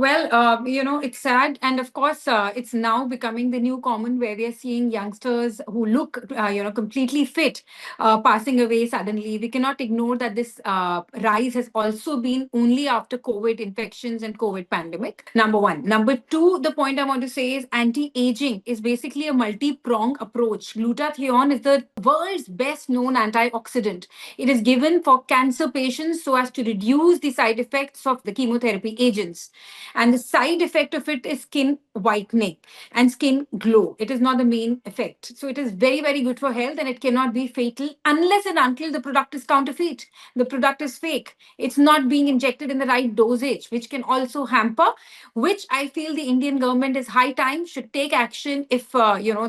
Well, it's sad. And of course, it's now becoming the new common where we are seeing youngsters who look, completely fit, passing away suddenly. We cannot ignore that this rise has also been only after COVID infections and COVID pandemic. Number one. Number two, the point I want to say is anti-aging is basically a multi-pronged approach. Glutathione is the world's best known antioxidant. It is given for cancer patients so as to reduce the side effects of the chemotherapy agents. And the side effect of it is skin whitening and skin glow. It is not the main effect. So it is very, very good for health and it cannot be fatal unless and until the product is counterfeit. The product is fake. It's not being injected in the right dosage, which can also hamper, which I feel the Indian government is high time should take action if,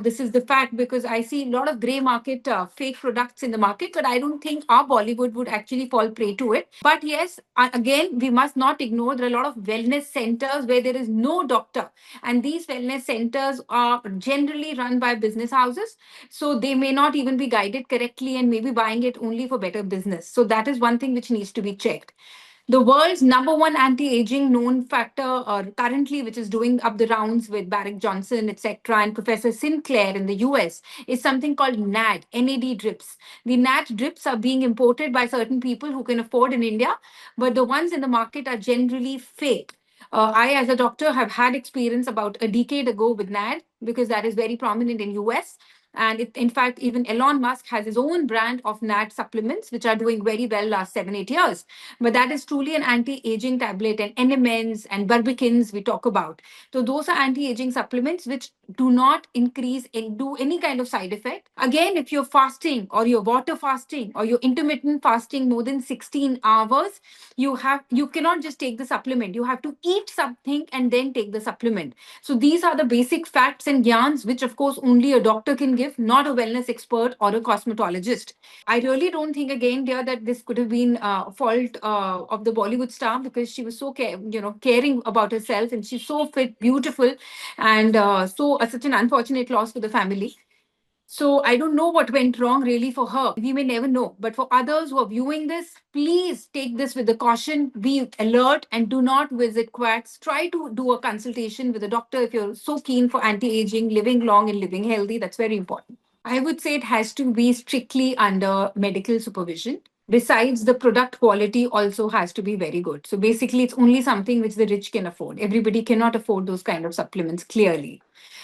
this is the fact, because I see a lot of gray market fake products in the market, but I don't think our Bollywood would actually fall prey to it. But yes, again, we must not ignore there are a lot of wellness centers where there is no doctor. And these wellness centers are generally run by business houses. So they may not even be guided correctly and maybe buying it only for better business. So that is one thing which needs to be checked. The world's number one anti-aging known factor currently, which is doing up the rounds with Barrick Johnson, etc., and Professor Sinclair in the US, is something called NAD, NAD drips. The NAD drips are being imported by certain people who can afford in India, but the ones in the market are generally fake. I, as a doctor, have had experience about a decade ago with NAD because that is very prominent in US. And in fact, even Elon Musk has his own brand of NAD supplements, which are doing very well last 7, 8 years. But that is truly an anti-aging tablet, and NMNs and Barbicans we talk about. So those are anti-aging supplements which do not increase and do any kind of side effect. Again, if you're fasting or you're water fasting or you're intermittent fasting more than 16 hours, you cannot just take the supplement. You have to eat something and then take the supplement. So these are the basic facts and gyans, which of course only a doctor can give, not a wellness expert or a cosmetologist. I really don't think again, dear, that this could have been a fault of the Bollywood star because she was so caring about herself and she's so fit, beautiful, and such an unfortunate loss for the family. So I don't know what went wrong really for her. We may never know. But for others who are viewing this, please take this with the caution. Be alert and do not visit quacks. Try to do a consultation with a doctor if you're so keen for anti-aging, living long and living healthy. That's very important. I would say it has to be strictly under medical supervision. Besides, the product quality also has to be very good. So basically, it's only something which the rich can afford. Everybody cannot afford those kind of supplements, clearly.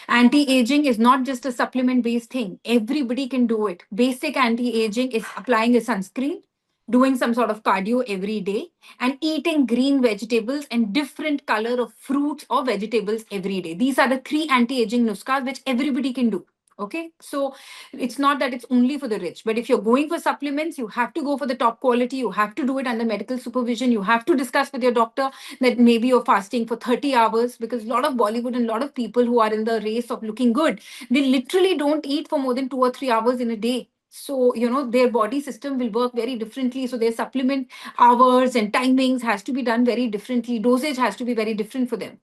Anti-aging is not just a supplement-based thing. Everybody can do it. Basic anti-aging is applying a sunscreen, doing some sort of cardio every day, and eating green vegetables and different color of fruits or vegetables every day. These are the three anti-aging nuskas which everybody can do. Okay, so it's not that it's only for the rich, but if you're going for supplements, you have to go for the top quality. You have to do it under medical supervision. You have to discuss with your doctor that maybe you're fasting for 30 hours, because a lot of Bollywood and a lot of people who are in the race of looking good, they literally don't eat for more than 2 or 3 hours in a day. So, their body system will work very differently. So their supplement hours and timings has to be done very differently. Dosage has to be very different for them.